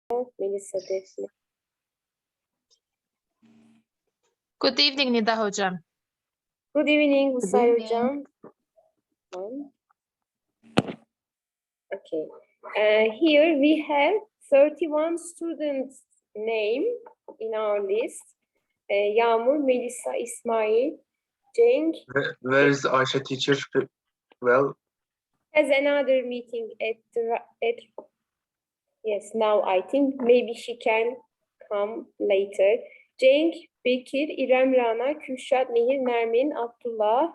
Melissa Defne. Good evening Nida Hocam. Good evening, Good Husay evening. Hocam. Okay. Here we have 31 students' name in our list. Yağmur, Melissa, İsmail, Cenk Where is Ayşe teacher? Well, has another meeting at yes, now I think maybe she can come later. Cenk, Bekir, İrem Rana, Kürşat, Nehir, Nermin, Abdullah,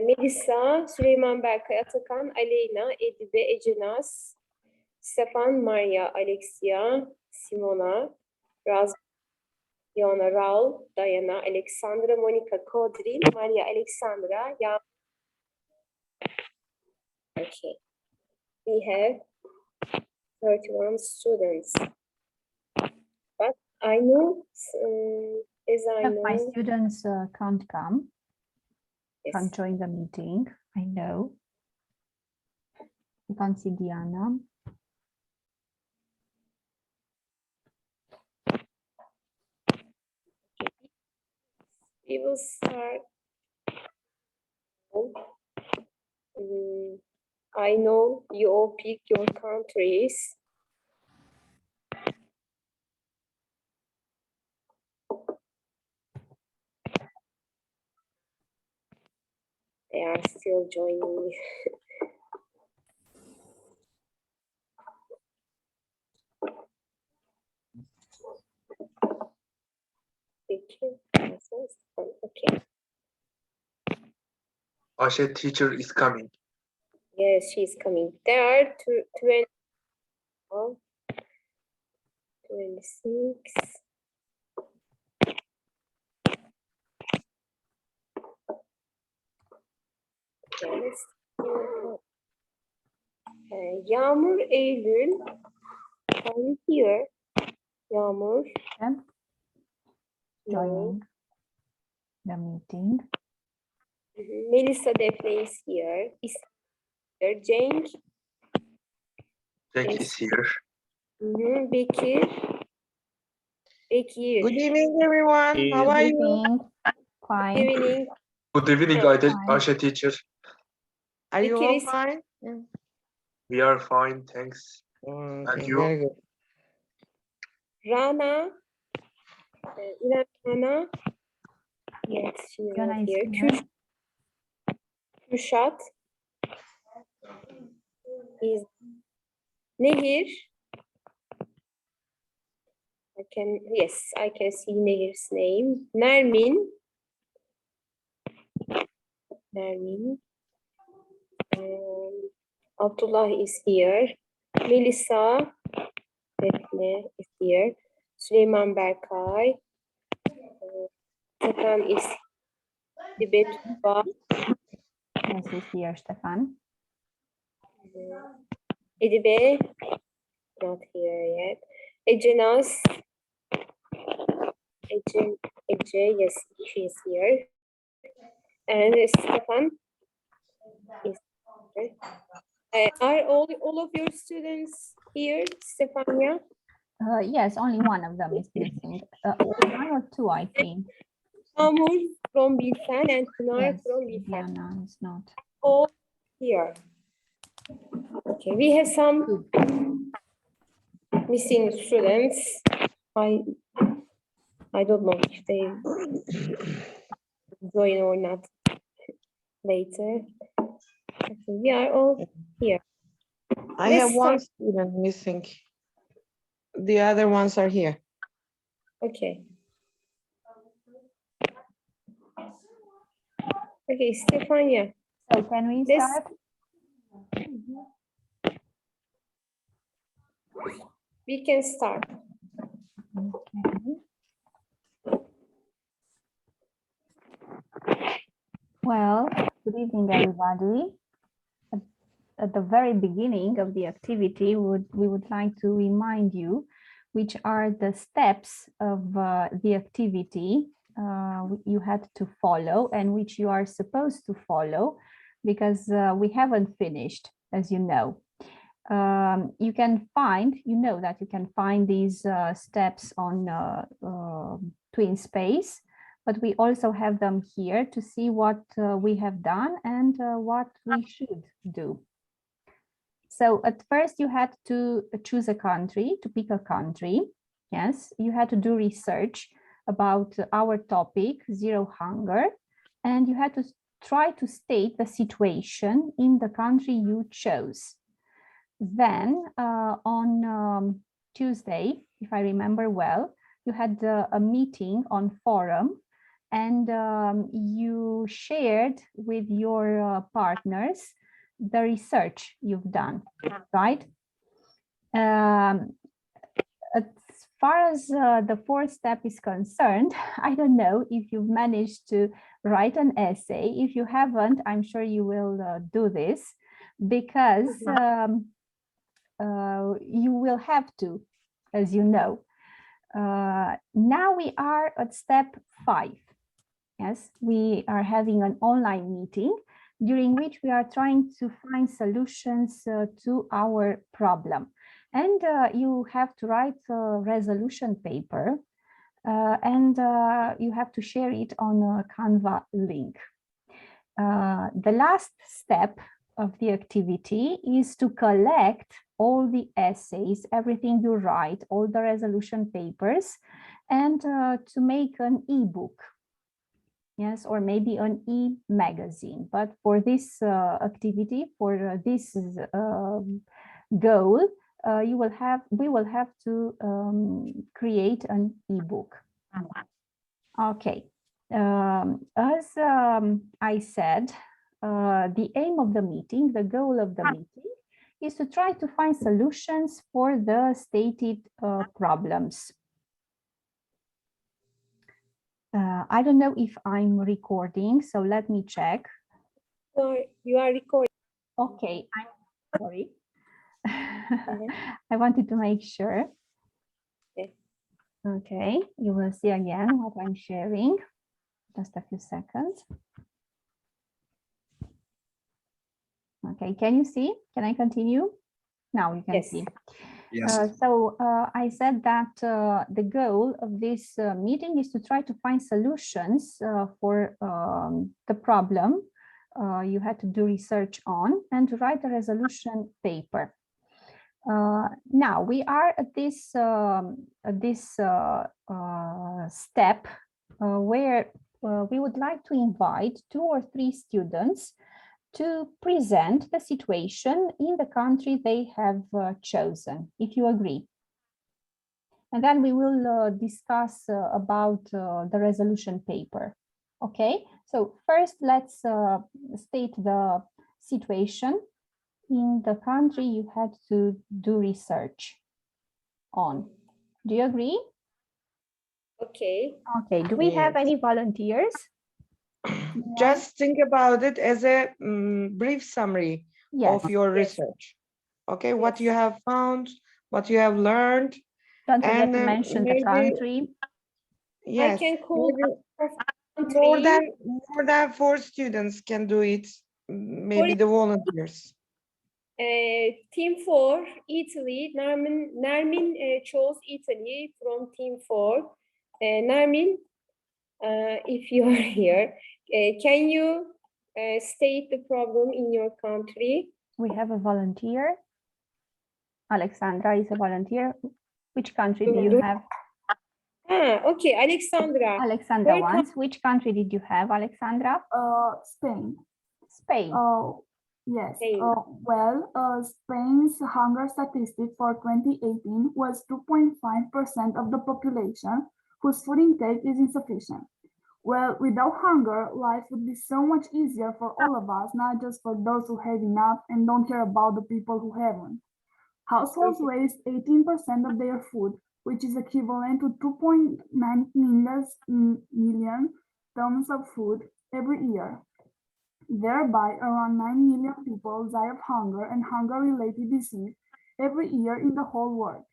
Melisa, Süleyman Berkay, Atakan, Aleyna, Edibe, Ecenaz, Stefan, Maria, Alexia, Simona, Raz, Yona, Raul, Diana, Alexandra, Monica, Kodrin, Maria, Alexandra, ya. Okay. We have 31 students. But I know, as I Some of my know, students can't come, yes. can't join the meeting. I know. You can't see Diana. We will start. I know you all pick your countries. They are still joining. Okay. Ayşe teacher is coming. Yes, she's coming. There are 26. Yes. Yağmur, Eylül, are you here? Yağmur. Them joining the meeting. Melissa Defne is here. Is here. Cenk. Jack Yes. is here. Bekir. Bekir. Good evening, everyone. How are Good you? evening. Fine. Evening. Good evening, Fine. Ayşe teacher. Are you Bekir all is- fine? We are fine, thanks. Okay, you? very good. Rana. İrem Rana. Yes, she is Rana not is here. here. Kürşat. Is Nehir. I can see Nehir's name. Nermin. Abdullah is here. Melissa Defne is here. Süleyman Berkay. Stefan is Tibet. Yes, he's here, Stefan. Edibe, not here yet. Ecenaz. Ece, yes, she is here. And Stefan is here. Are all of your students here, Stefania? Yes, only one of them is missing. One or two, I think. Amur from Bilfen and Pınar Yes, from Bilfen. Diana is not. All here. Okay, we have some missing students. I don't know if they join or not later. Okay, we are all here. I Let's have one start. student missing. The other ones are here. Okay. Okay, Stefania. So can we Let's- start? We can start. Okay. Well, good evening, everybody. At the very beginning of the activity, we would like to remind you which are the steps of the activity you had to follow and which you are supposed to follow, because we haven't finished, as you know. You can find, you know that you can find these steps on Twin Space, but we also have them here to see what we have done and what we should do. So at first you had to choose a country, to pick a country. Yes, you had to do research about our topic, zero hunger, and you had to try to state the situation in the country you chose. Then on Tuesday, if I remember well, you had a meeting on forum, and you shared with your partners the research you've done, right? As far as the fourth step is concerned, I don't know if you've managed to write an essay. If you haven't, I'm sure you will do this, because you will have to, as you know. Now we are at step 5. Yes, we are having an online meeting during which we are trying to find solutions to our problem. And you have to write a resolution paper and you have to share it on a Canva link. The last step of the activity is to collect all the essays, everything you write, all the resolution papers, and to make an e-book. Yes, or maybe an e-magazine. But for this activity, for this goal, we will have to create an e-book. Okay. As I said, the aim of the meeting, the goal of the meeting, is to try to find solutions for the stated problems. I don't know if I'm recording, so let me check. You are recording. Okay, I'm sorry. I wanted to make sure. Okay. Okay, you will see again what I'm sharing. Just a few seconds. Okay, can you see? Can I continue? Now you can Yes. see. Yes. So I said that the goal of this meeting is to try to find solutions for the problem you had to do research on and to write a resolution paper. Now we are at this step where we would like to invite 2 or 3 students to present the situation in the country they have chosen, if you agree. And then we will discuss about the resolution paper. Okay, so first let's state the situation in the country you had to do research on. Do you agree? Okay. Okay, do we have Yes. any volunteers? Just think about it as a brief summary Yes, of your Yes. research. Okay, what you Yes. have found, what you have learned, don't forget and to mention the maybe, country. yes, I can call maybe country. more than 4 students can do it. Maybe the volunteers. Team 4, Italy. Nermin chose Italy from Team 4. Nermin, if you are here, can you state the problem in your country? We have a volunteer. Alexandra is a volunteer. Which country do you have? Okay, Alexandra. Alexandra Where once. Which country did you have, Alexandra? Spain. Spain. Yes. Spain. Spain's hunger statistic for 2018 was 2.5% of the population whose food intake is insufficient. Well, without hunger, life would be so much easier for all of us, not just for those who have enough and don't care about the people who haven't. Households waste 18% of their food, which is equivalent to 2.9 million tons of food every year. Thereby, around 9 million people die of hunger and hunger-related disease every year in the whole world.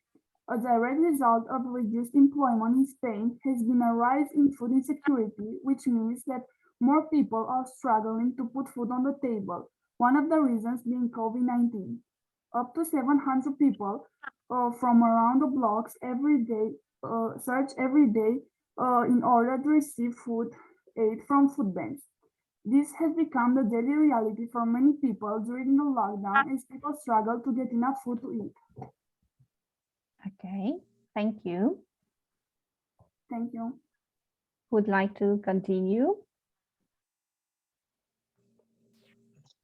A direct result of reduced employment in Spain has been a rise in food insecurity, which means that more people are struggling to put food on the table, one of the reasons being COVID-19. Up to 700 people from around the blocks every day search every day in order to receive food aid from food banks. This has become the daily reality for many people during the lockdown as people struggle to get enough food to eat. Okay, thank you. Thank you. Would like to continue?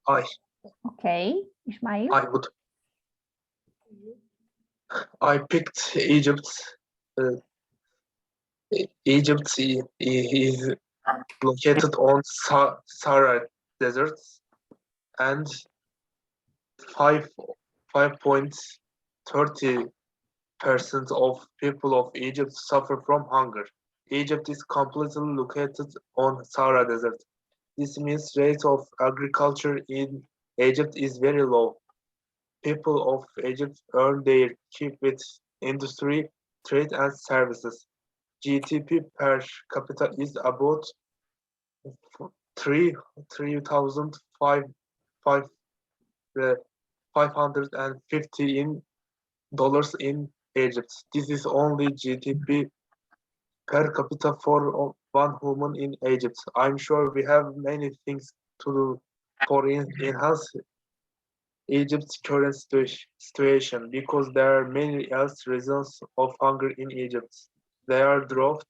I Okay, Ismail. would. I picked Egypt. Uh, Egypt is located on Sahara Desert, and 5.30% of people of Egypt suffer from hunger. Egypt is completely located on Sahara Desert. This means rate of agriculture in Egypt is very low. People of Egypt earn their keep with industry, trade and services. GDP per capita is about 3,550 in dollars in Egypt. This is only GDP per capita for one human in Egypt. I'm sure we have many things to do for enhance Egypt's current situation because there are many else reasons of hunger in Egypt. There are drought,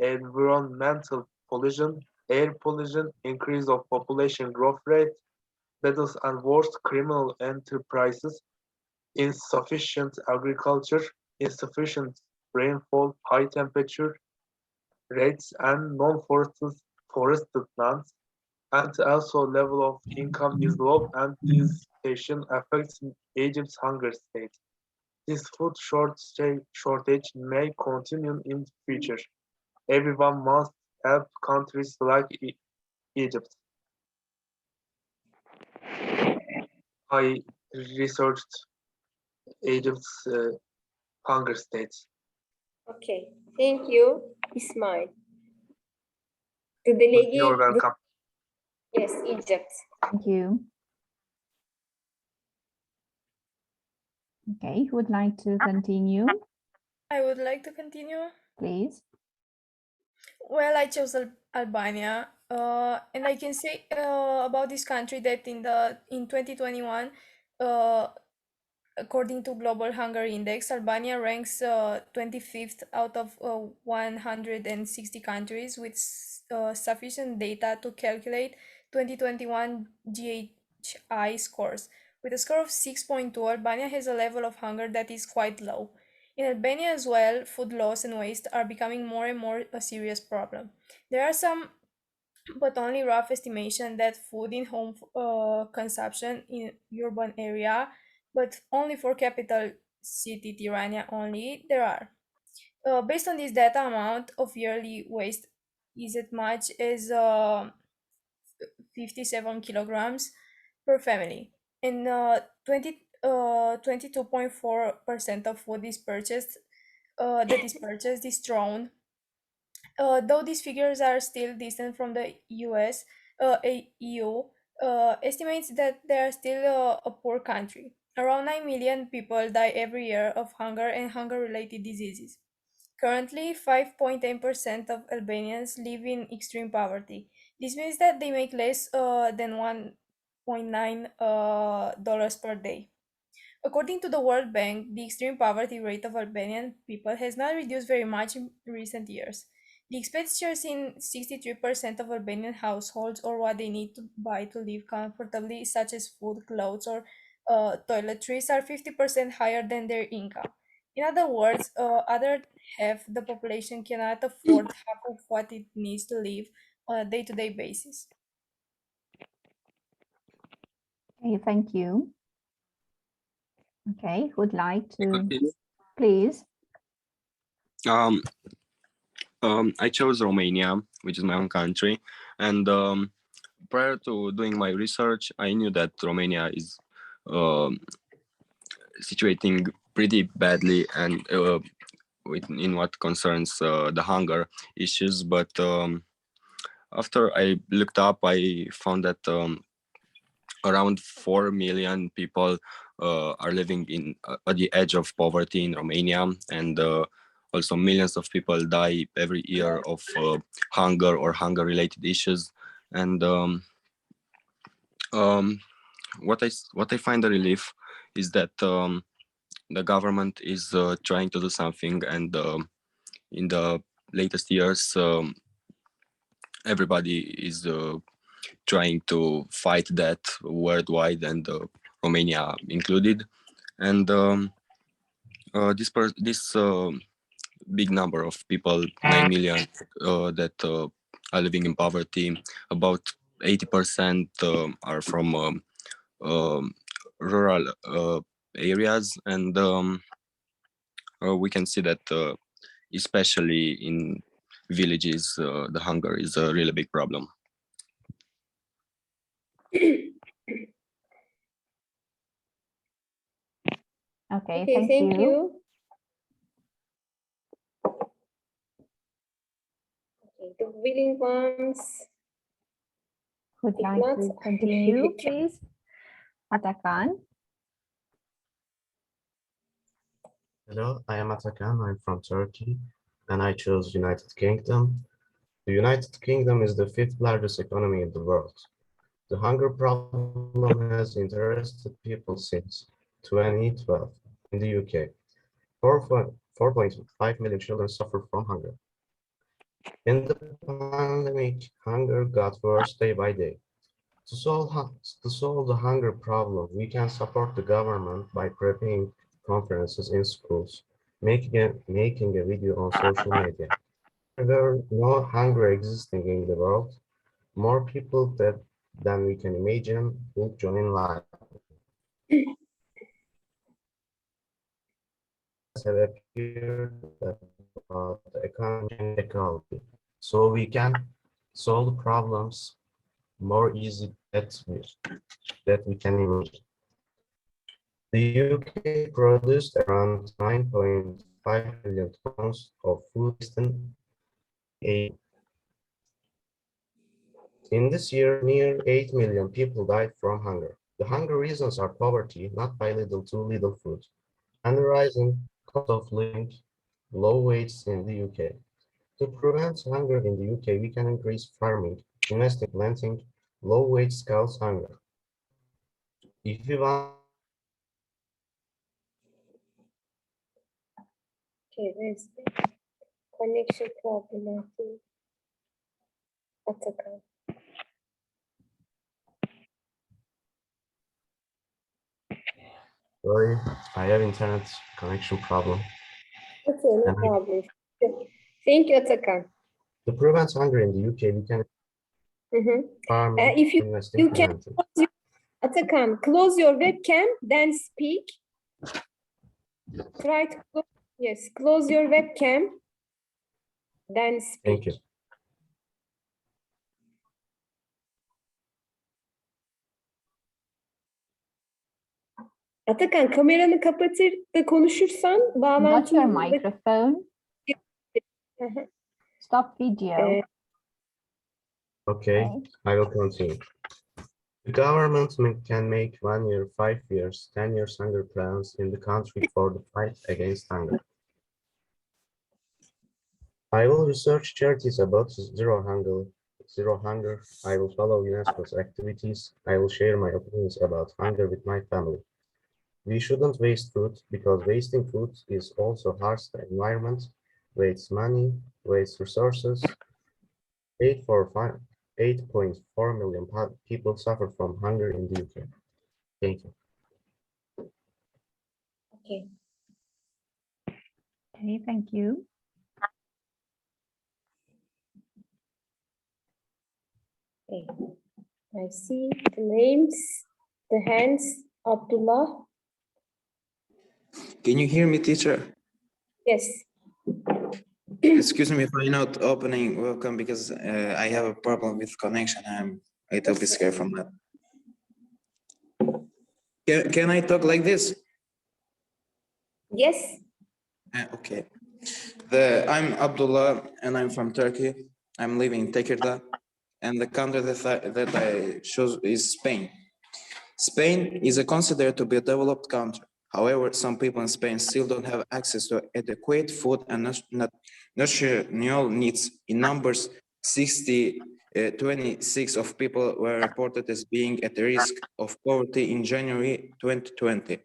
environmental pollution, air pollution, increase of population growth rate, battles and wars, criminal enterprises, insufficient agriculture, insufficient rainfall, high temperature rates and non-forested lands, and also level of income is low and this situation affects Egypt's hunger state. This food shortage may continue in the future. Everyone must help countries like Egypt. I researched Egypt's hunger states. Okay, thank you, Ismail. The You're delegate, welcome. yes, Egypt. Thank you. Okay, who would like to continue, I would like to continue. please? Well, I chose Albania, and I can say about this country that in 2021, uh, according to Global Hunger Index, Albania ranks 25th out of 160 countries with sufficient data to calculate 2021 GHI scores. With a score of 6.2, Albania has a level of hunger that is quite low. In Albania as well, food loss and waste are becoming more and more a serious problem. There are some, but only rough estimation that food in home consumption in urban area, but only for capital city Tirana only, there are. Based on this data, amount of yearly waste is as much as 57 kilograms per family. And 22.4% of food is purchased, that is purchased is thrown. Though these figures are still distant from the US, EU estimates that they are still a poor country. Around 9 million people die every year of hunger and hunger-related diseases. Currently, 5.10% of Albanians live in extreme poverty. This means that they make less than $1.9 dollars per day. According to the World Bank, the extreme poverty rate of Albanian people has not reduced very much in recent years. The expenditures in 63% of Albanian households or what they need to buy to live comfortably, such as food, clothes, or toiletries, are 50% higher than their income. In other words, other half the population cannot afford half of what it needs to live on a day-to-day basis. Okay, thank you. Okay, who would like to, please? Um, I chose Romania, which is my own country, and prior to doing my research, I knew that Romania is situating pretty badly and in what concerns the hunger issues. But after I looked up, I found that around 4 million people are living at the edge of poverty in Romania, and also millions of people die every year of hunger or hunger-related issues. And what I find a relief is that the government is trying to do something, and in the latest years, everybody is trying to fight that worldwide, and Romania included. And this big number of people, 9 million, that are living in poverty, about 80% are from rural areas, and we can see that especially in villages, the hunger is a really big problem. Okay, Okay, thank you. Okay, the willing ones. Would If like not, to continue, please? Atakan. Hello, I am Atakan. I'm from Turkey, and I chose United Kingdom. The United Kingdom is the 5th largest economy in the world. The hunger problem has interested people since 2012 in the UK. 4.5 million children suffer from hunger. In the pandemic, hunger got worse day by day. To solve the hunger problem, we can support the government by preparing conferences in schools, making a video on social media. There are no hunger existing in the world. More people than we can imagine will join live. Have appeared about the economy and ecology, so we can solve problems more easy that we can imagine. The UK produced around 9.5 million tons of food in this year, near 8 million people died from hunger. The hunger reasons are poverty, not by little too little food, and the rising cost of living, low wages in the UK. To prevent hunger in the UK, we can increase farming, invest in planting, low wage cause hunger. If we want Okay, there's the connection problem, I think. Atakan. Sorry, I have internet connection problem. Okay, no problem. Thank you, Atakan. To prevent hunger in the UK, we can farm, If invest in you can, planting. Atakan, close your webcam, then speak. Try to close your webcam, then speak. Thank you. Atakan, kameranı kapatır da konuşursan Not bağlantı. your microphone. Stop video. Okay, I will continue. The government can make 1 year, 5 years, 10 years hunger plans in the country for the fight against hunger. I will research charities about zero hunger. I will follow UNESCO's activities. I will share my opinions about hunger with my family. We shouldn't waste food because wasting food is also harms the environment, wastes money, wastes resources. 8.4 million people suffer from hunger in the UK. Thank you. Okay. Okay, thank you. Okay. I see the names, the hands. Abdullah. Can you hear me, teacher? Yes. Excuse me if I'm not opening welcome because I have a problem with connection. I'm a little bit scared from that. Can I talk like this? Yes. Okay. I'm Abdullah and I'm from Turkey. I'm living in Tekirdağ, and the country that I chose is Spain. Spain is considered to be a developed country. However, some people in Spain still don't have access to adequate food and nutritional needs. In numbers, 26 of people were reported as being at risk of poverty in January 2020.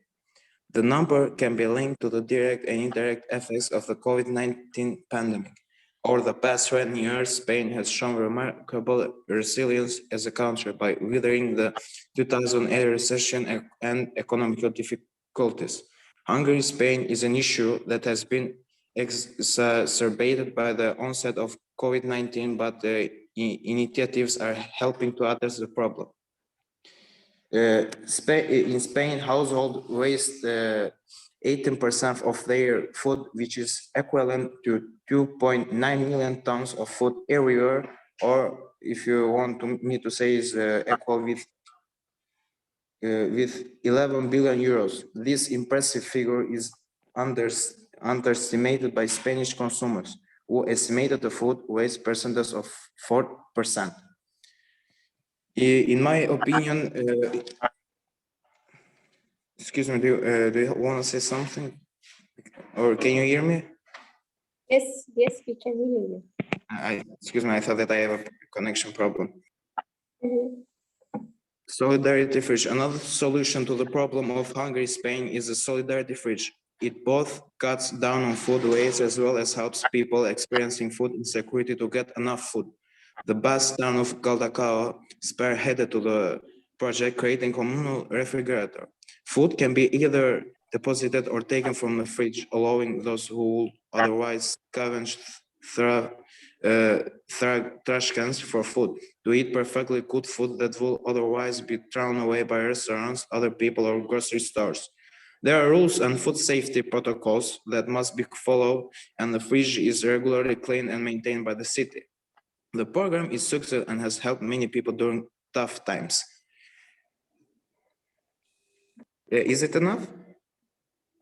The number can be linked to the direct and indirect effects of the COVID-19 pandemic. Over the past 20 years, Spain has shown remarkable resilience as a country by weathering the 2008 recession and economic difficulties. Hunger in Spain is an issue that has been exacerbated by the onset of COVID-19, but the initiatives are helping to address the problem. In Spain, households waste 18% of their food, which is equivalent to 2.9 million tons of food every year, or if you want me to say, is equal with 11 billion euros. This impressive figure is underestimated by Spanish consumers, who estimated the food waste percentage of 4%. In my opinion, excuse me, do you want to say something? Or can you hear me? Yes, we can hear you. Excuse me, I thought that I have a connection problem. Mhm. Solidarity fridge. Another solution to the problem of hunger in Spain is the solidarity fridge. It both cuts down on food waste as well as helps people experiencing food insecurity to get enough food. The Basque town of Galdacao spearheaded to the project, creating communal refrigerator. Food can be either deposited or taken from the fridge, allowing those who would otherwise scavenge trash cans for food to eat perfectly good food that will otherwise be thrown away by restaurants, other people, or grocery stores. There are rules and food safety protocols that must be followed, and the fridge is regularly cleaned and maintained by the city. The program is successful and has helped many people during tough times. Is it enough?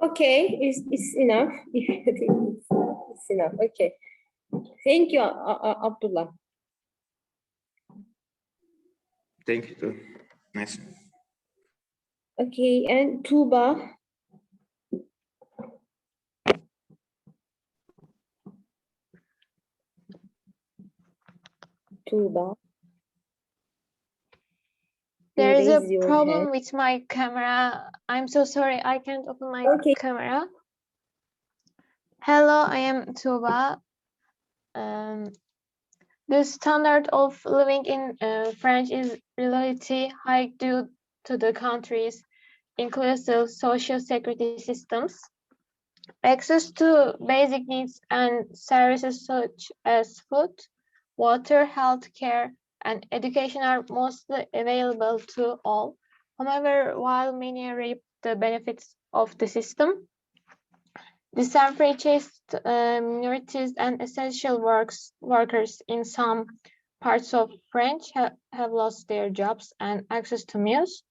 Okay, it's enough. It's enough. Okay. Thank you, Abdullah. Thank you too. Nice. Okay, and Tuba. Tuba. There is a Raise your problem hand. with my camera. I'm so sorry, I can't open my Okay. camera. Hello, I am Tuba. The standard of living in France is relatively high due to the country's inclusive social security systems. Access to basic needs and services such as food, water, healthcare, and education are mostly available to all. However, while many reap the benefits of the system, disenfranchised minorities and essential workers in some parts of France have lost their jobs and access to meals.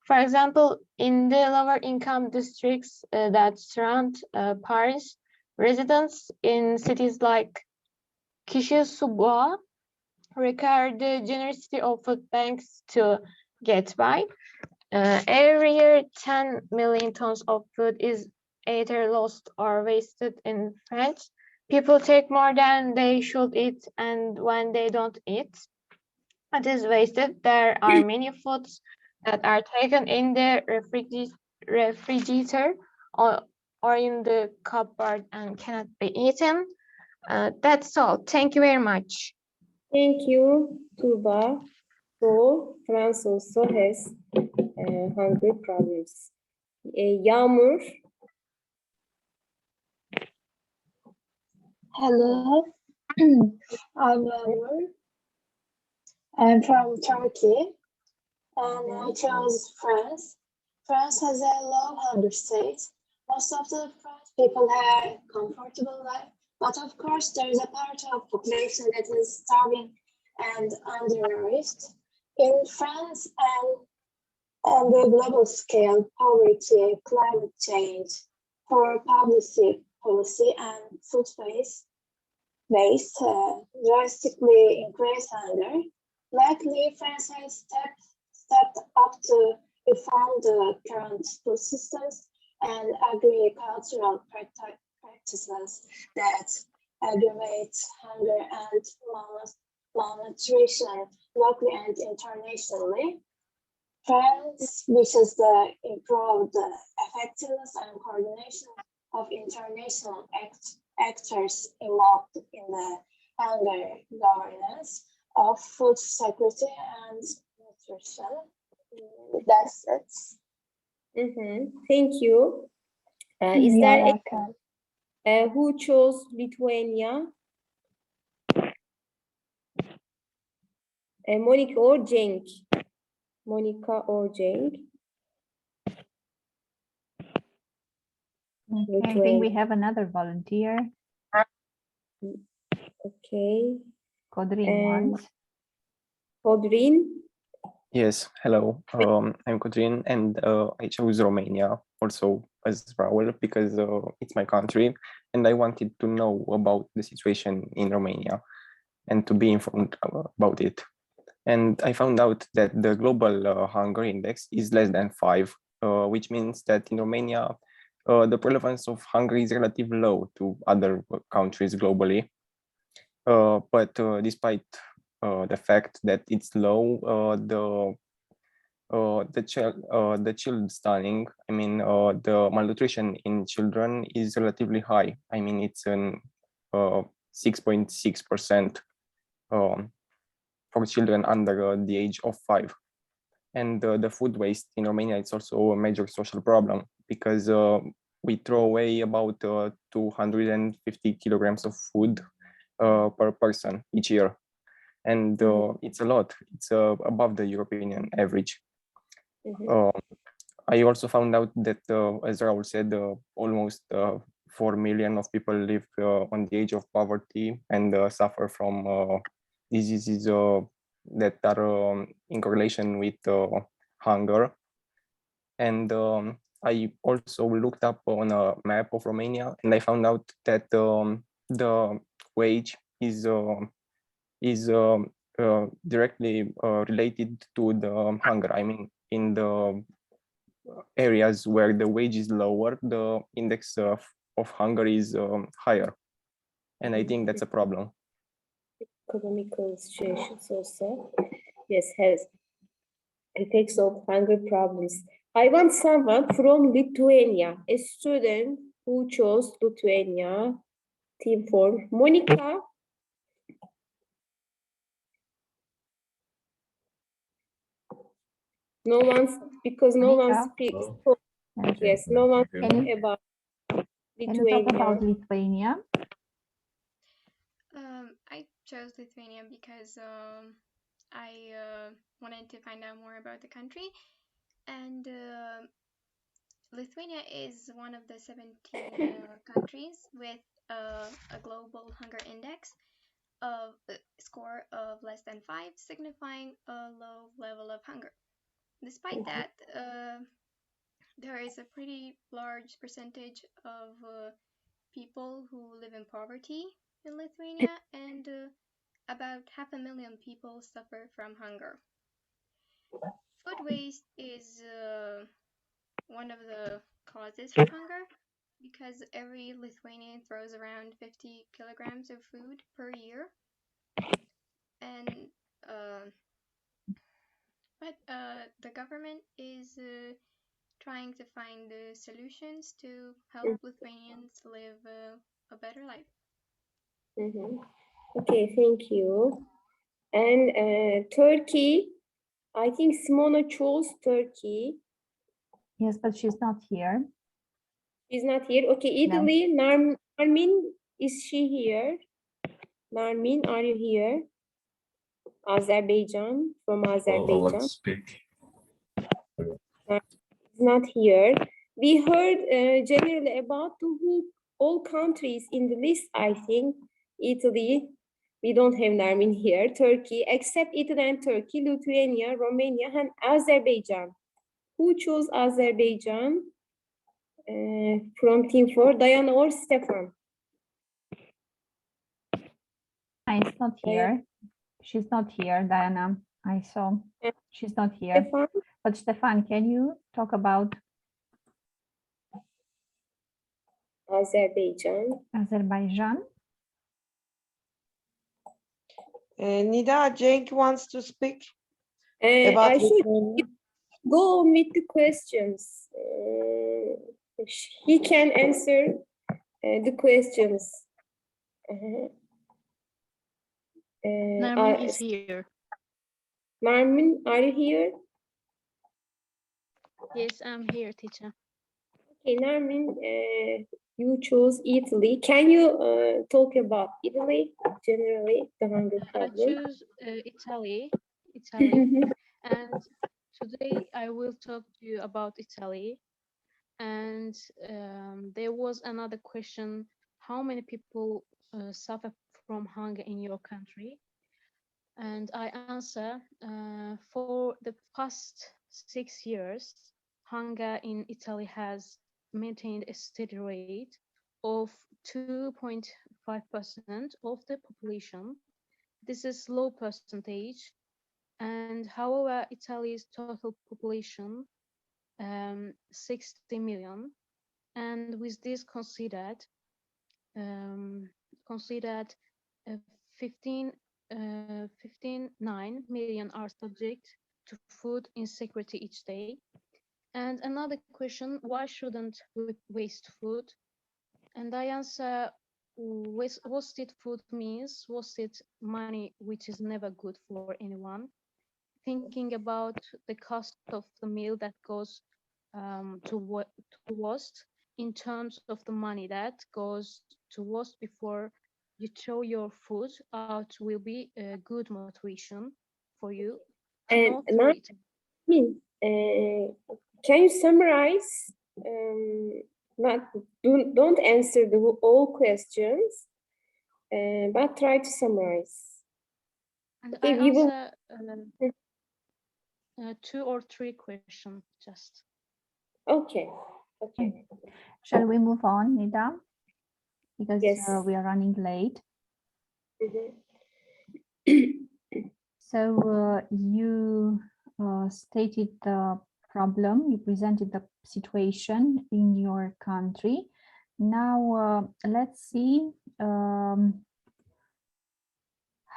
For example, in the lower income districts that surround Paris, residents in cities like Clichy-sous-Bois require the generosity of food banks to get by. Every year, 10 million tons of food is either lost or wasted in France. People take more than they should eat, and when they don't eat, it is wasted. There are many foods that are taken in the refrigerator or in the cupboard and cannot be eaten. That's all. Thank you very much. Thank you, Tuba. So, France also has hunger problems. Yağmur. Hello, I'm Yağmur. I'm from Turkey and I chose France. France has a low hunger state. Most of the French people have a comfortable life, but of course there is a part of population that is starving and undernourished. In France and on the global scale, poverty, climate change, poor policy and food waste drastically increase hunger. Likely, France has stepped up to reform the current food systems and agricultural practices that aggravate hunger and malnutrition locally and internationally. France wishes to improve the effectiveness and coordination of international actors involved in the hunger governance of food security and nutrition. That's it. Thank you. Is You're there welcome. who chose Lithuania? Monica or Cenk? Monica or Cenk? Okay, I think we have another volunteer. Okay. Kodrin And wants. Kodrin? Yes, hello. I'm Kotrin, and I chose Romania also as well because it's my country, and I wanted to know about the situation in Romania and to be informed about it. And I found out that the global hunger index is less than 5, which means that in Romania, the prevalence of hunger is relatively low to other countries globally. But despite the fact that it's low, the child stunning, I mean, the malnutrition in children is relatively high. I mean, it's an 6.6% for children under the age of 5. And the food waste in Romania is also a major social problem because we throw away about 250 kilograms of food per person each year. And it's a lot. It's above the European average. I also found out that, as Raul said, almost 4 million of people live on the edge of poverty and suffer from diseases that are in correlation with hunger. And I also looked up on a map of Romania, and I found out that the wage is directly related to the hunger. I mean, in the areas where the wage is lower, the index of hunger is higher. And I think that's a problem. Economical situations also, yes, has effects of hunger problems. I want someone from Lithuania, a student who chose Lithuania, team form. Monica? No one, because no one Monica? speaks. Okay. Yes, no one Can speaks you, about can you talk about Lithuania. Lithuania? I chose Lithuania because I wanted to find out more about the country, and Lithuania is one of the 17 countries with a global hunger index of a score of less than 5, signifying a low level of hunger. Despite that, there is a pretty large percentage of people who live in poverty in Lithuania, and about 500,000 people suffer from hunger. Food waste is one of the causes for hunger because every Lithuanian throws around 50 kilograms of food per year. And but the government is trying to find solutions to help Lithuanians live a better life. Okay, thank you. And Turkey, I think Simona chose Turkey. Yes, but she's not here. She's not here. Okay, Italy, Narmin, is she here? Narmin, are you here? Azerbaijan, from Azerbaijan. Speak. Is not here. We heard generally about all countries in the list, I think. Italy, we don't have Narmin here. Turkey, except Italy and Turkey, Lithuania, Romania, and Azerbaijan. Who chose Azerbaijan? From Team 4, Diana or Stefan? It's not here. She's not here, Diana. I saw. She's not here. Stefan? But Stefan, can you talk about Azerbaijan. Azerbaijan? Nida, Cenk wants to speak I about should Lithuania. go on with the questions. He can answer the questions. Nermin is here. Narmin, are you here? Yes, I'm here, teacher. Okay, Narmin, you chose Italy. Can you talk about Italy generally, the hunger I problem? choose Italy. And today I will talk to you about Italy. And there was another question: how many people suffer from hunger in your country? And I answer, for the past 6 years, hunger in Italy has maintained a steady rate of 2.5% of the population. This is low percentage, and however, Italy's total population 60 million, and with this considered, considered 15 59 million are subject to food insecurity each day. And another question: why shouldn't we waste food? And I answer, wasted food means wasted money, which is never good for anyone. Thinking about the cost of the meal that goes to waste in terms of the money that goes to waste before you throw your food out will be a good motivation for you to And not throw it. can you summarize? Not don't answer the all questions, but try to summarize. And Okay, I we will. answer 2 or 3 questions just. Okay. Okay. Shall we move on, Nida? Because Yes. we are running late. So you stated the problem, you presented the situation in your country. Now let's see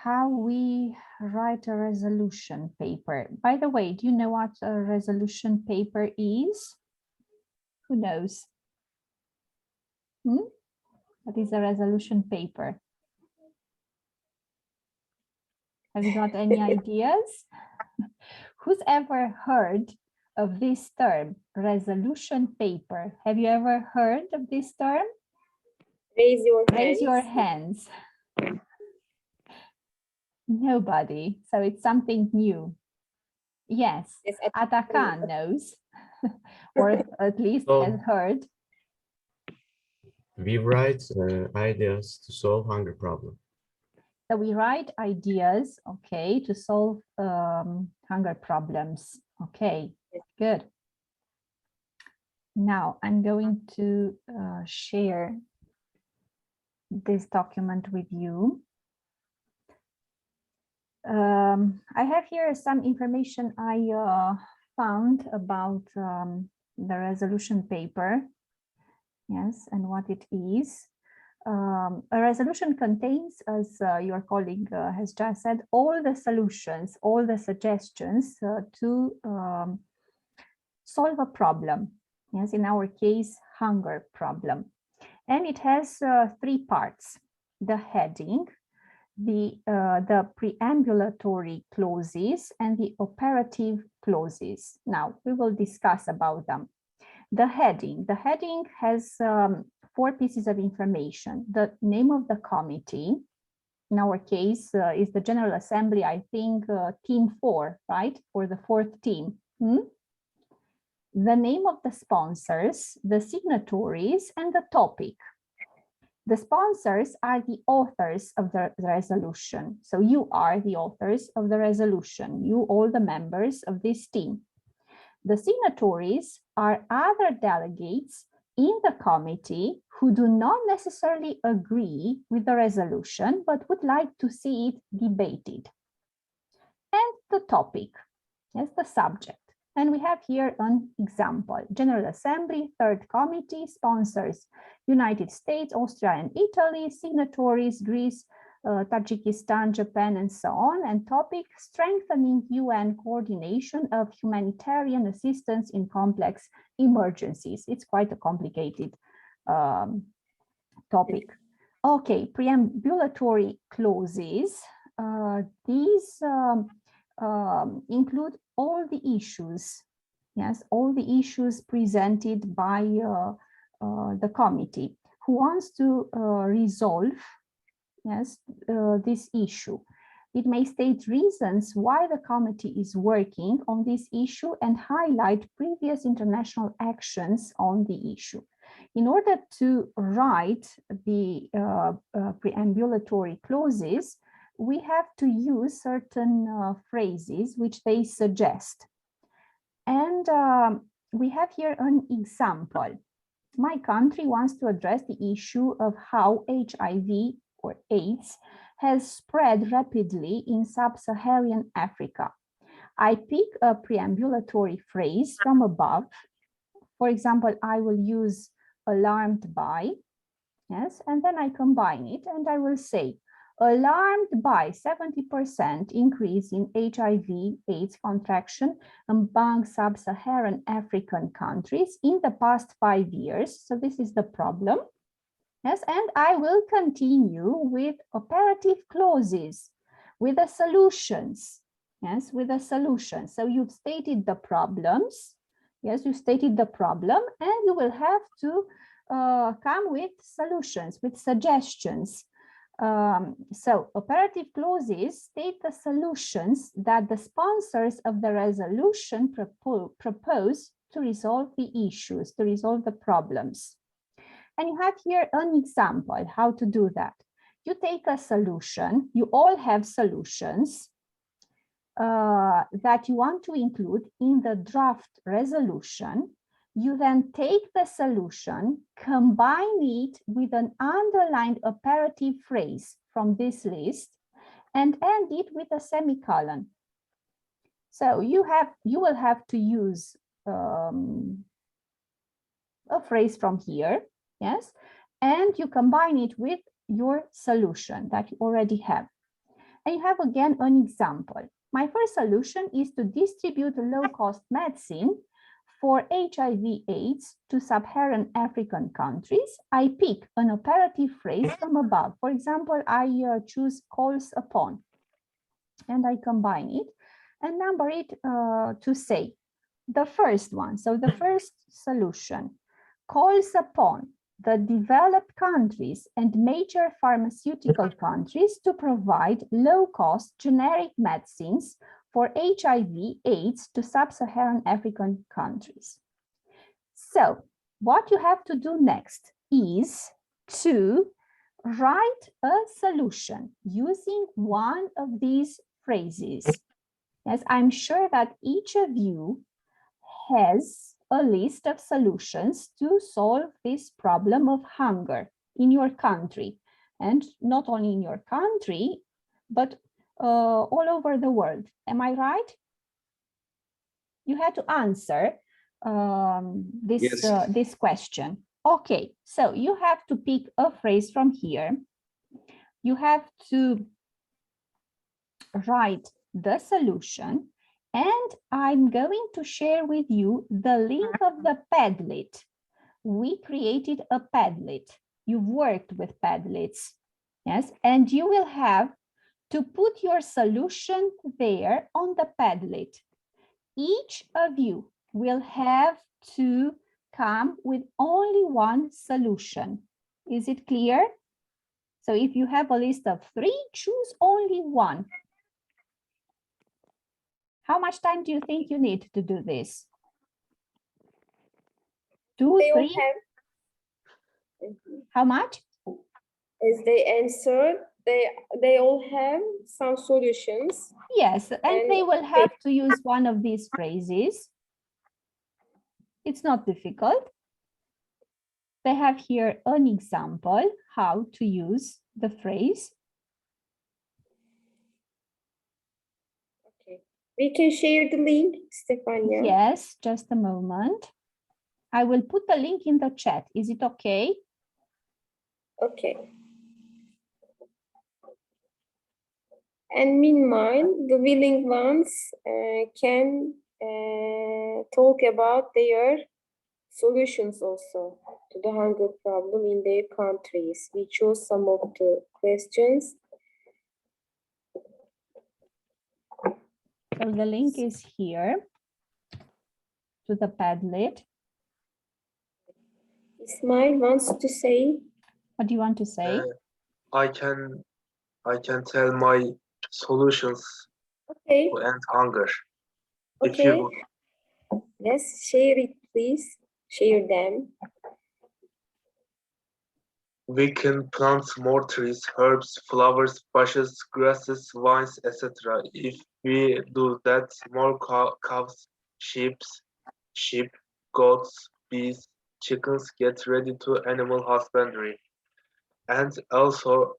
how we write a resolution paper. By the way, do you know what a resolution paper is? Who knows? What is a resolution paper? Have you got any ideas? Who's ever heard of this term, resolution paper? Have you ever heard of this term? Raise your hands. Raise your hands. Nobody. So it's something new. Yes, Atakan knows, or at least has heard. We write ideas to solve hunger problem. So we write ideas, okay, to solve hunger problems. Okay, good. Now I'm going to share this document with you. I have here some information I found about the resolution paper. Yes, and what it is. A resolution contains, as your colleague has just said, all the solutions, all the suggestions to solve a problem. Yes, in our case, hunger problem. And it has 3 parts: the heading, the preambulatory clauses, and the operative clauses. Now we will discuss about them. The heading has 4 pieces of information: the name of the committee, in our case is the General Assembly, I think team 4, right, for the 4th team. The name of the sponsors, the signatories, and the topic. The sponsors are the authors of the resolution. So you are the authors of the resolution, you all the members of this team. The signatories are other delegates in the committee who do not necessarily agree with the resolution, but would like to see it debated. And the topic, yes, the subject. And we have here an example. General Assembly, Third Committee, sponsors United States, Austria and Italy, signatories Greece, Tajikistan, Japan, and so on. And topic, strengthening UN coordination of humanitarian assistance in complex emergencies. It's quite a complicated topic. Okay, preambulatory clauses. These include all the issues, yes, all the issues presented by the committee who wants to resolve, yes, this issue. It may state reasons why the committee is working on this issue and highlight previous international actions on the issue. In order to write the preambulatory clauses, we have to use certain phrases which they suggest. And we have here an example. My country wants to address the issue of how HIV or AIDS has spread rapidly in sub-Saharan Africa. I pick a preambulatory phrase from above. For example, I will use alarmed by, yes, and then I combine it and I will say, alarmed by 70% increase in HIV/AIDS contraction among sub-Saharan African countries in the past 5 years. So this is the problem. Yes, and I will continue with operative clauses, with the solutions. Yes, with the solutions. So you've stated the problems. Yes, you stated the problem, and you will have to come with solutions, with suggestions. So operative clauses state the solutions that the sponsors of the resolution propose to resolve the issues, to resolve the problems. And you have here an example how to do that. You take a solution, you all have solutions that you want to include in the draft resolution. You then take the solution, combine it with an underlined operative phrase from this list, and end it with a semicolon. So you will have to use a phrase from here, yes, and you combine it with your solution that you already have. And you have again an example. My first solution is to distribute low-cost medicine for HIV/AIDS to sub-Saharan African countries. I pick an operative phrase from above. For example, I choose calls upon, and I combine it and number it to say the first one. So the first solution calls upon the developed countries and major pharmaceutical countries to provide low-cost generic medicines for HIV/AIDS to sub-Saharan African countries. So what you have to do next is to write a solution using one of these phrases. Yes, I'm sure that each of you has a list of solutions to solve this problem of hunger in your country, and not only in your country, but all over the world. Am I right? You had to answer this question. Okay, so you have to pick a phrase from here. You have to write the solution, and I'm going to share with you the link of the Padlet. We created a Padlet. You've worked with Padlets, yes, and you will have to put your solution there on the Padlet. Each of you will have to come with only one solution. Is it clear? So if you have a list of 3, choose only one. How much time do you think you need to do this? 2, 3? How much? As they answered, they all have some solutions. Yes, and they will have to use one of these phrases. It's not difficult. They have here an example how to use the phrase. Okay. We can share the link, Stefania. Yes, just a moment. I will put the link in the chat. Is it okay? Okay. And meanwhile, the willing ones can talk about their solutions also to the hunger problem in their countries. We chose some of the questions. So the link is here to the Padlet. Ismail wants to say. What do you want to say? I can tell my solutions Okay. to end hunger. If Okay. you Let's share it, please. Share them. we can plant more trees, herbs, flowers, bushes, grasses, vines, etc. If we do that, more cows, sheep, goats, bees, chickens get ready to animal husbandry, and also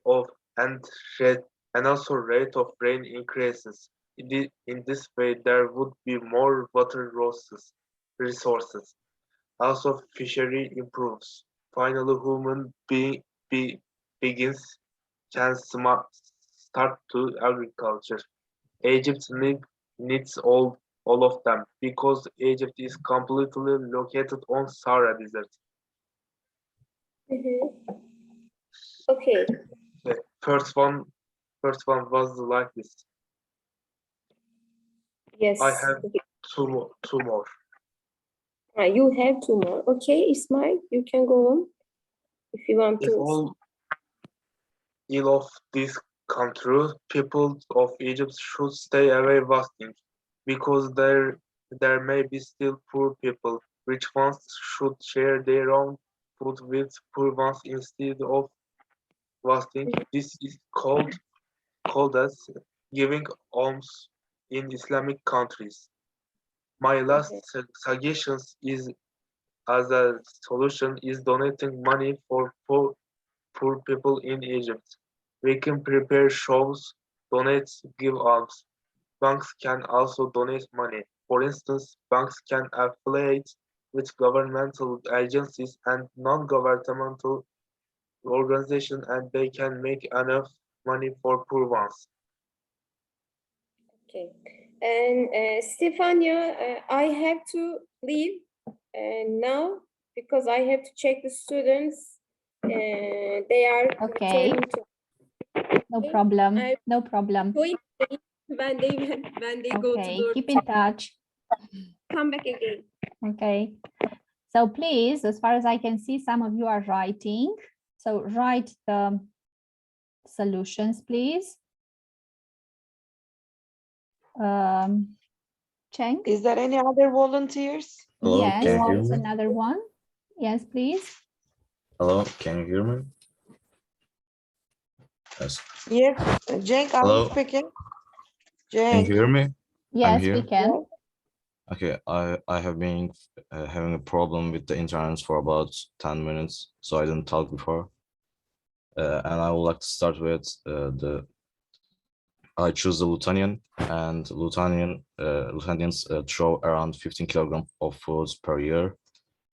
of and rate and also rate of rain increases. In this way, there would be more water resources. Also, fishery improves. Finally, begins can start to agriculture. Egypt needs all of them because Egypt is completely located on Sahara Desert. Okay. The first one was like this. Yes. I have two more. You have two more. Okay, Ismail, you can go on if you want If to. all ill of this come true, people of Egypt should stay away fasting, because there may be still poor people. Rich ones should share their own food with poor ones instead of fasting. This is called as giving alms in Islamic countries. My last suggestion is as a solution is donating money for poor people in Egypt. We can prepare shows, donate, give alms. Banks can also donate money. For instance, banks can affiliate with governmental agencies and non-governmental organizations, and they can make enough money for poor ones. Okay. And Stefania, I have to leave now because I have to check the students. They are Okay. returning to. No problem. No problem. When they go to Okay, the keep in touch. come back again. Okay. So please, as far as I can see, some of you are writing. So write the solutions, please. Cheng? Is there any other volunteers? Hello, Yes, can you hear there's me? another one. Yes, please. Hello, can you hear me? Yes. Yes, Cenk, are you Hello. speaking? Can you Cenk. hear me? I'm Yes, here. we can. Okay, I have been having a problem with the internet for about 10 minutes, so I didn't talk before. And I would like to start with I choose the Lutanian, and Lutanians throw around 15 kilograms of food per year.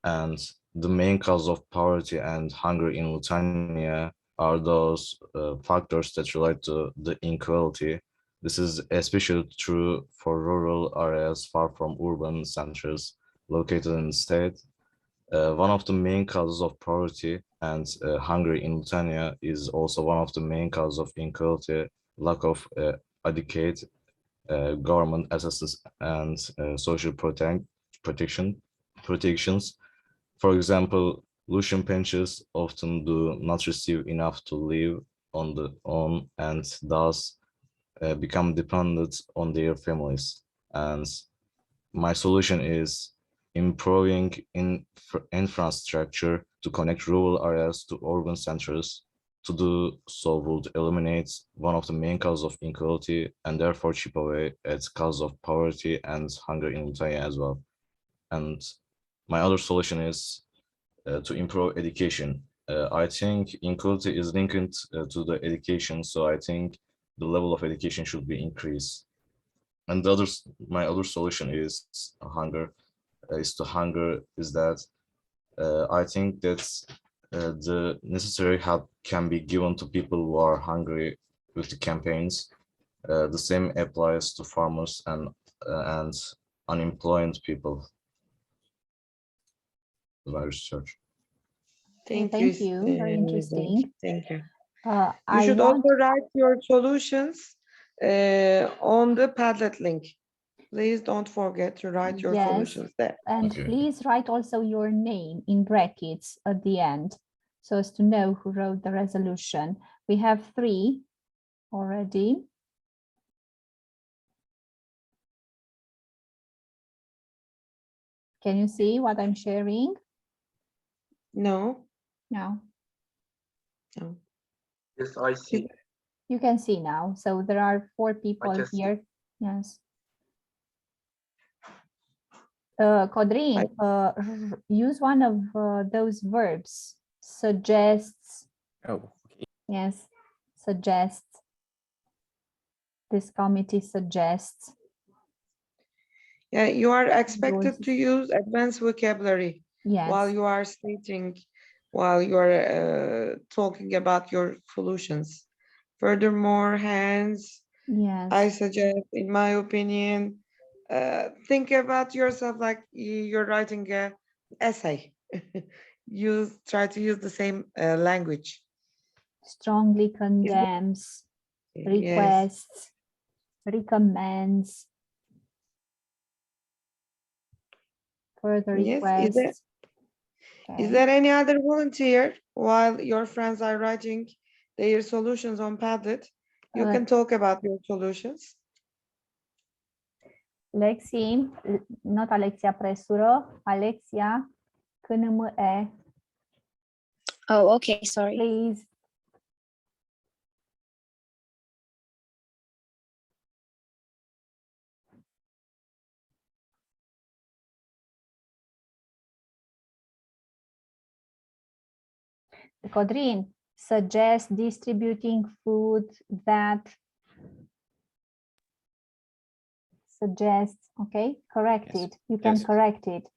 And the main cause of poverty and hunger in Lithuania are those factors that relate to the inequality. This is especially true for rural areas far from urban centers located in the state. One of the main causes of poverty and hunger in Lithuania is also one of the main causes of inequality, lack of adequate government assistance and social protections. For example, Lucian pensioners often do not receive enough to live on and thus become dependent on their families. And my solution is improving infrastructure to connect rural areas to urban centers. To do so would eliminate one of the main causes of inequality and therefore chip away at cause of poverty and hunger in Lithuania as well. And my other solution is to improve education. I think inequality is linked to the education, so I think the level of education should be increased. And my other solution is hunger. Is that I think that the necessary help can be given to people who are hungry with the campaigns. The same applies to farmers and unemployed people. My research. Thank you. Thank you. Very Cenk. interesting. Thank you. You I should want, also write your solutions on the Padlet link. Please don't forget to write your yes, solutions there. and please write also your name in brackets at the end, so as to know who wrote the resolution. We have 3 already. Can you see what I'm sharing? No. No. No. Yes, I see. You can see now. So there are 4 people can see. here. Yes. Kodrin, use one of those verbs. Suggests. Oh, okay. Yes. Suggests. This committee suggests. Yeah, you are expected to use advanced vocabulary while Yes. you are stating, while you are talking about your solutions. Furthermore, Hans, Yes. I suggest, in my opinion, think about yourself like you're writing an essay. Try to use the same language. Strongly condemns, Yes. requests, recommends, further Yes. requests. Is there any other volunteer while your friends are writing their solutions on Padlet? You can talk about your solutions. Lexi, not Alexia Presură, Alexia KNME. Oh, okay, sorry. Please. Codrin, suggest distributing food that suggests, okay, correct it. You can correct it.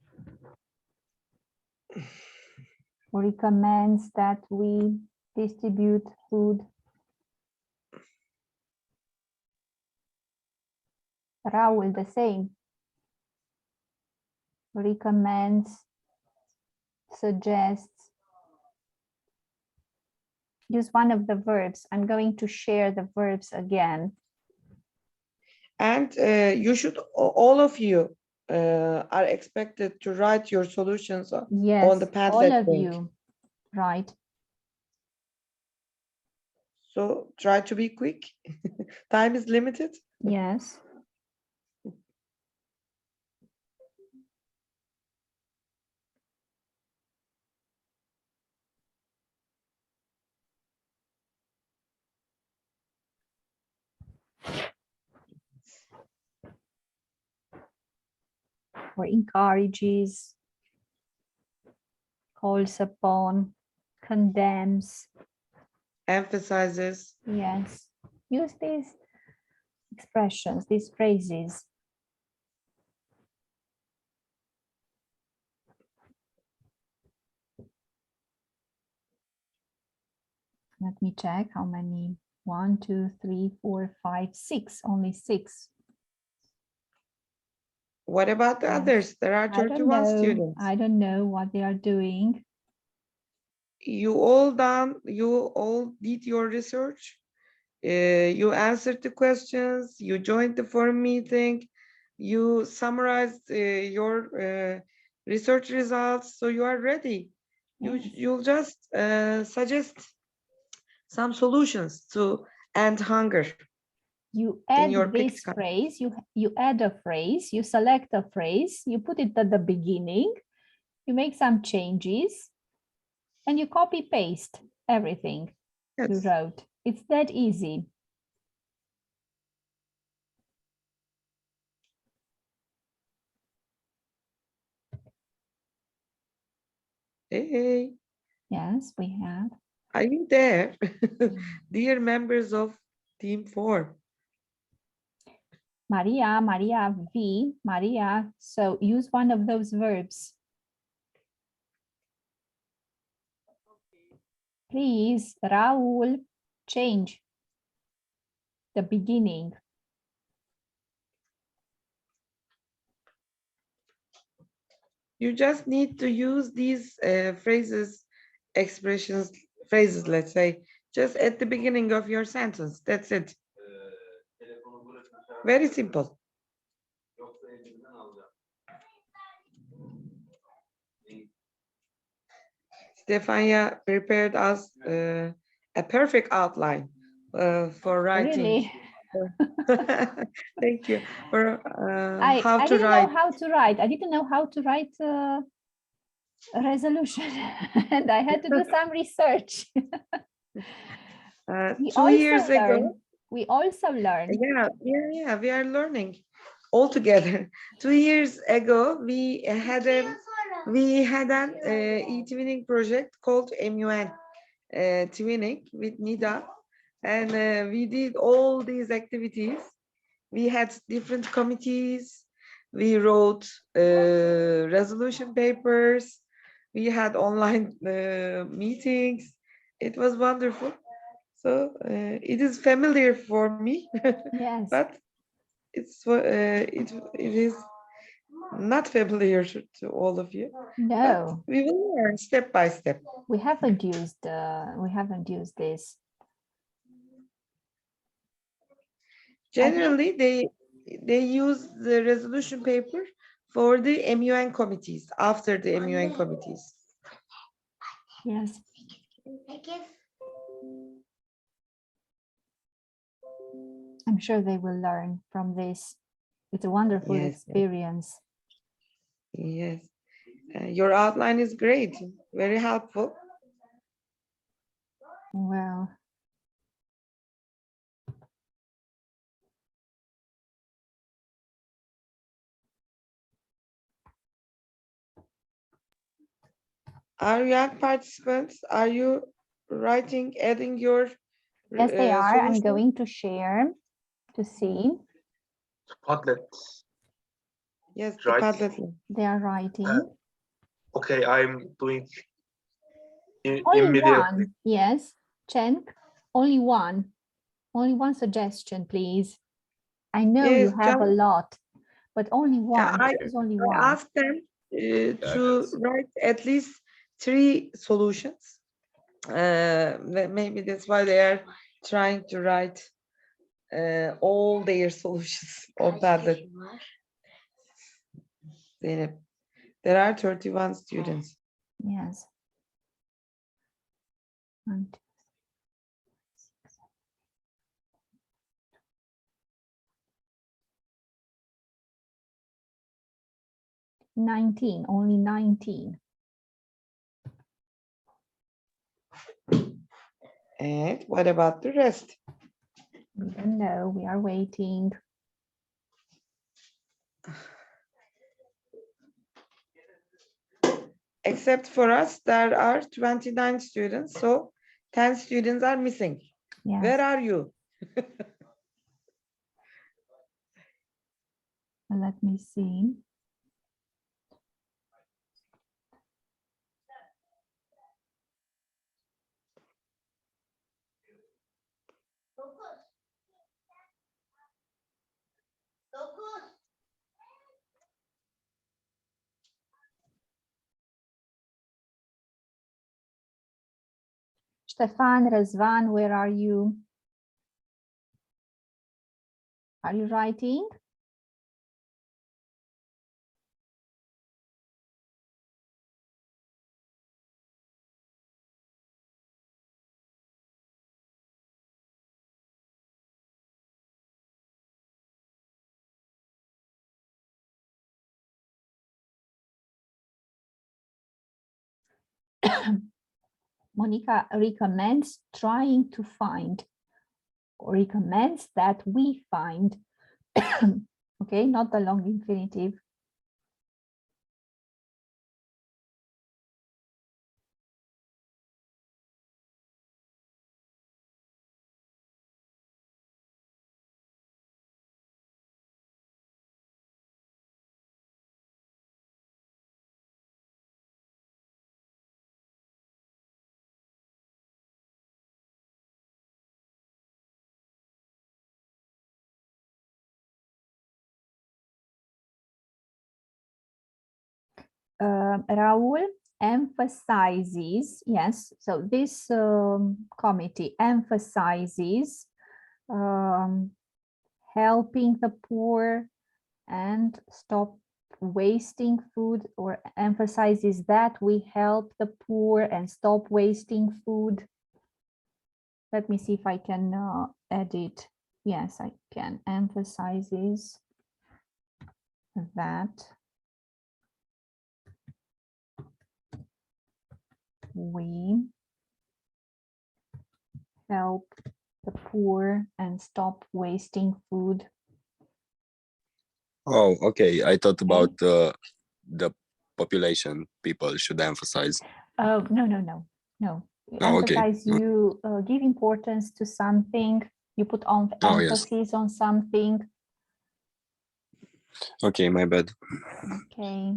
Recommends that we distribute food. Raul, the same. Recommends, suggests. Use one of the verbs. I'm going to share the verbs again. And you should, all of you are expected to write your solutions on the Padlet all of link. you, right. So try to be quick. Time is limited. Yes. Or encourages, calls upon, condemns. Emphasizes. Yes. Use these expressions, these phrases. Let me check how many. 1, 2, 3, 4, 5, 6. Only 6. What about the others? There are I don't 31 know. students. I don't know what they are doing. You all did your research. You answered the questions. You joined the forum meeting. You summarized your research results. So you are ready. You'll just suggest some solutions to end hunger. You add this phrase, you add a phrase, you select a phrase, you put it at the beginning, you make some changes, and you copy paste everything you wrote. It's that easy. Hey. Yes, we have. Are you there? Dear members of Team 4. Maria, Maria, V, Maria. So use one of those verbs. Please, Raul, change the beginning. You just need to use these phrases, expressions, phrases, let's say, just at the beginning of your sentence. That's it. Very simple. Stefania prepared us a perfect outline for writing. Really? Thank you for how I to didn't write. know how to write. I didn't know how to write a resolution, and I had to do some research. We 2 years also ago, learn. We also learn. yeah, we are learning all together. 2 years ago, we had an e-twinning project called MUN twinning with Nida, and we did all these activities. We had different committees. We wrote resolution papers. We had online meetings. It was wonderful. So it is familiar for me, Yes. but it is not familiar to all of you. No. But we will learn step by step. We haven't used this. Generally, they use the resolution paper for the MUN committees, after the MUN committees. Yes. I'm sure they will learn from this. It's a wonderful experience. Yes. Your outline is great, very helpful. Well. Our young participants, are you writing, adding your Yes, they are. I'm solution? going to share to see. Padlet. Yes, the Right. Padlet. They are writing. Okay, I'm doing Only immediately. one. Yes, Chen. Only one. Only one suggestion, please. I know Yes, you have a just- lot, but only one. Choose only I one. asked them to write at least 3 solutions. Maybe that's why they are trying to write all their solutions on Padlet. There are 31 students. Yes. 1, 2, 19, only 19. And what about the rest? We don't know. We are waiting. Except for us, there are 29 students, so 10 students are missing. Yes. Where are you? Let me see. Stefan, Razvan, where are you? Are you writing? Monica recommends trying to find, or recommends that we find. Okay, not the long infinitive. Raul emphasizes, yes, so this committee emphasizes helping the poor and stop wasting food, or emphasizes that we help the poor and stop wasting food. Let me see if I can edit. Yes, I can. Emphasizes that we help the poor and stop wasting food. Oh, okay. I thought about the population people should emphasize. Oh, no, no, no, no. You Oh, okay. emphasize, you give importance to something, you put on Oh, yes. emphasis on something. Okay, my bad. Okay.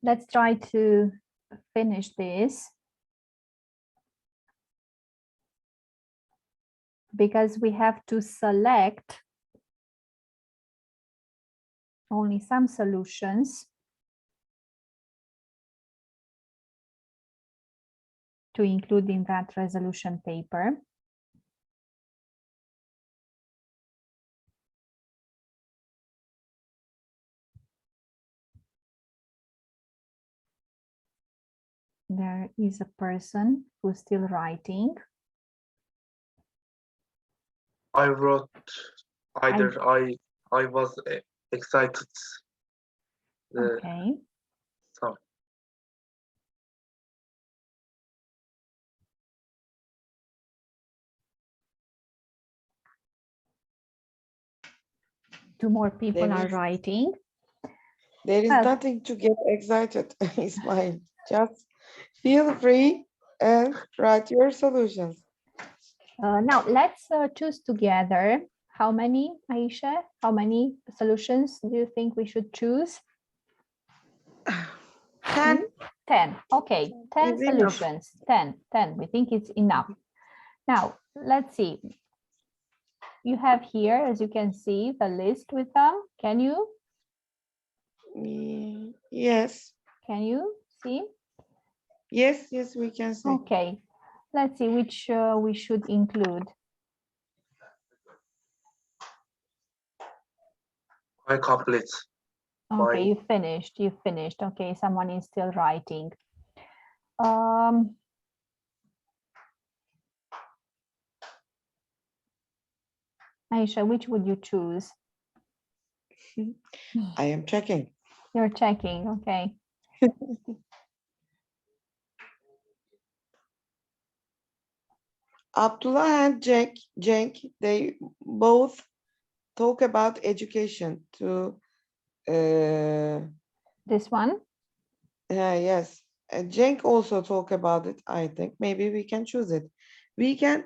Let's try to finish this, because we have to select only some solutions to include in that resolution paper. There is a person who's still writing. I wrote either. I was excited. Okay. So Two more people are writing. There is nothing to get excited, Ismail. Just feel free and write your solutions. Now let's choose together. How many, Aisha? How many solutions do you think we should choose? 10. 10. Okay, 10 Is enough. solutions. 10. We think it's enough. Now, let's see. You have here, as you can see, the list with them. Can you? Yes. Can you see? Yes, yes, we can see. Okay. Let's see which we should include. I complete. Okay, you finished. You finished. Okay, someone is still writing. Aisha, which would you choose? I am checking. You're checking, okay. Abdullah and Cenk, they both talk about education to this one? Yes. Cenk also talk about it, I think. Maybe we can choose it. We can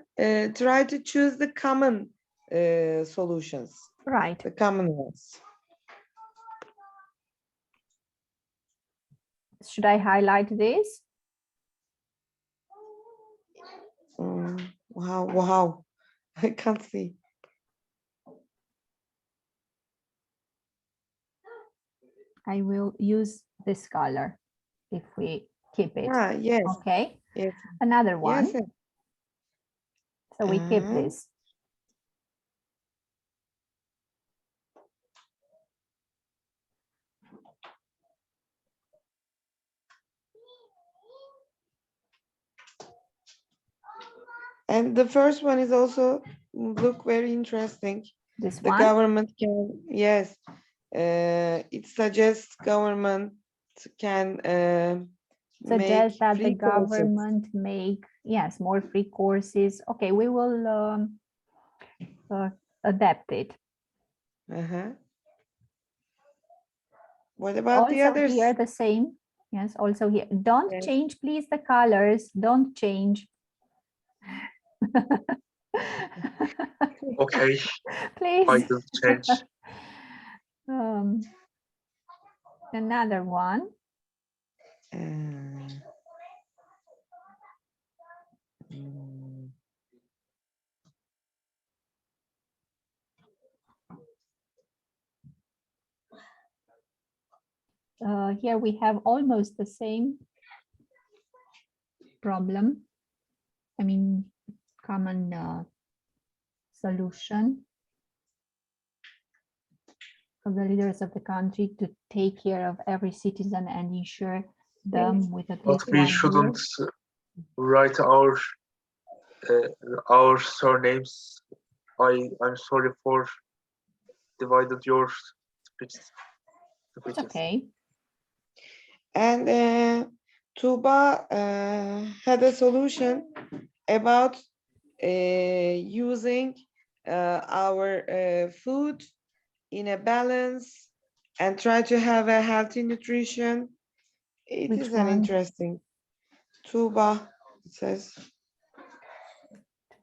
try to choose the common solutions. Right. The common ones. Should I highlight this? Wow. I can't see. I will use this color if we keep it. Yes. Okay. Yes. Another one. Yes. So we keep this. And the first one is also look very interesting. This the one? Government can, yes, it suggests government can Suggest make that the free courses. government make, yes, more free courses. Okay, we will adapt it. What about the Also others? here the same. Yes, also here. Don't Yes. change, please, the colors. Don't change. Okay. Please. I will change. Another one. Mm, Here we have almost the same problem. I mean, common solution of the leaders of the country to take care of every citizen and ensure them with at But least we 1 shouldn't year. write our surnames. I'm sorry for divided your speeches. It's okay. And Tuba had a solution about using our food in a balance and try to have a healthy nutrition. It Which is an one? interesting. Tuba, it says.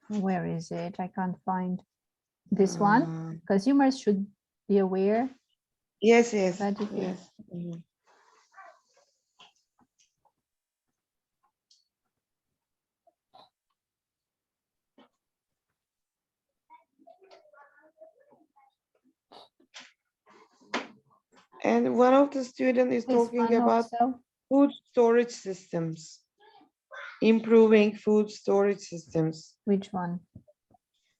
Where is it? I can't find this one. Consumers should be aware. Yes, yes, that if it- yes. Mhm. And one of the students is This talking one about also. food storage systems, improving food storage systems. Which one?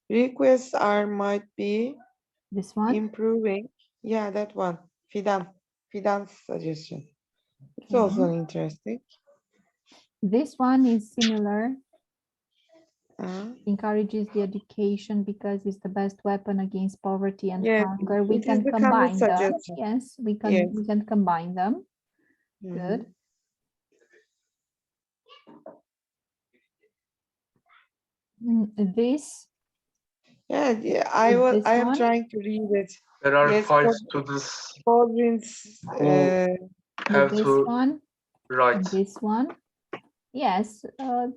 Requests are might be This one? improving. Yeah, that one. Fidan's suggestion. It's Okay. also interesting. This one is similar. Uh, Encourages the education because it's the best weapon against poverty and yes, hunger. We it is can the common combine them. suggestion. Yes, we Yes. can combine them. Good. Mhm. This. Yeah, This I am one? trying to read it. There are Yes, 5 students Paulins, who have This to one. write. And this one. Yes,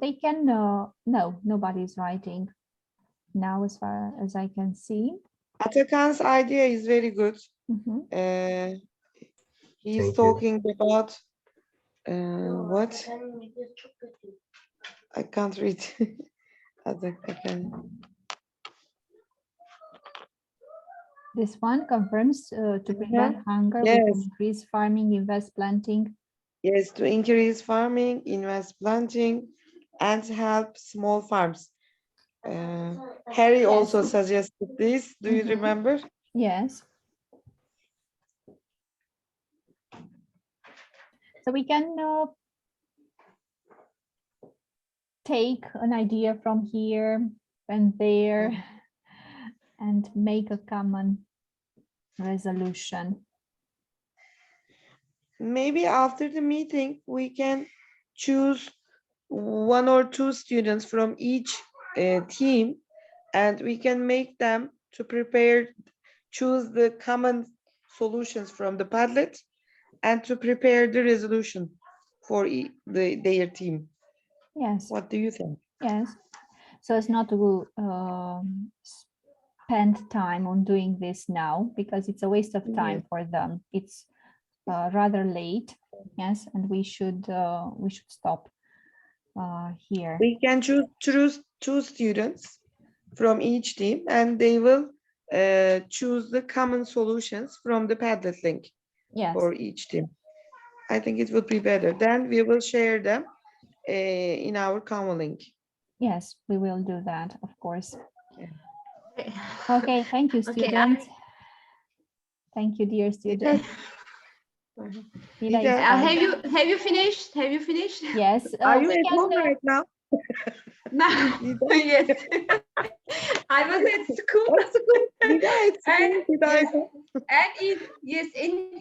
they can. No, nobody's writing now, as far as I can see. Atakan's idea is very good. Mhm. He's Thank you. talking about what? I can't read. Atakan. This one confirms to prevent hunger, we Yes. can increase farming, invest planting. Yes, to increase farming, invest planting, and help small farms. Harry also suggested this. Do you remember? Yes. So we can take an idea from here and there and make a common resolution. Maybe after the meeting, we can choose 1 or 2 students from each team, and we can make them to choose the common solutions from the Padlet and to prepare the resolution for their team. Yes. What do you think? Yes. So as not to spend time on doing this now, because it's a waste of time for them. It's rather late. Yes, and we should stop here. We can choose 2 students from each team, and they will choose the common solutions from the Padlet link for each team. I think it would be better. Then we will share them in our common link. Yes, we will do that, of course. Okay, thank you, students. Thank you, dear students. Have you finished? Have you finished? Yes. Are you at home right now? No. Yes. I was at school.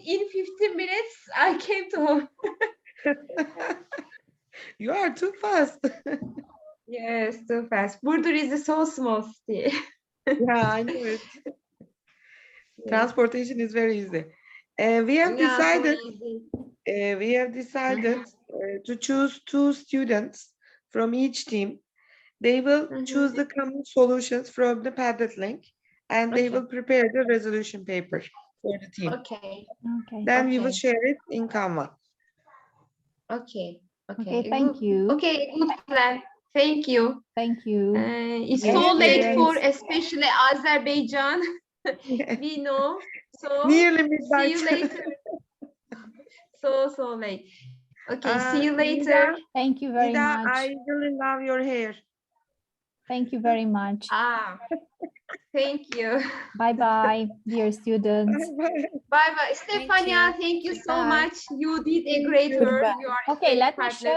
In 15 minutes I came to home. You are too fast. Yes, too fast. Burdur is so small city. Yeah, I know it. Transportation is very easy. We have decided to choose 2 students from each team. They will choose the common solutions from the Padlet link, and they will prepare the resolution paper. for the team. Okay. Okay. Then we will Okay. share it in Canva. Okay. Okay, thank you. Okay, good plan. Thank you. Thank you. It's Dear so late for students. especially Azerbaijan. We know. So Nearly see midnight. you later. So late. Okay, see you later. Nida, Thank you very Nida, much. I really love your hair. Thank you very much. Thank you. Bye-bye, dear students. Bye bye. Stefania, thank you so Bye. much. You did a great work. You are a Okay, great let me partner. share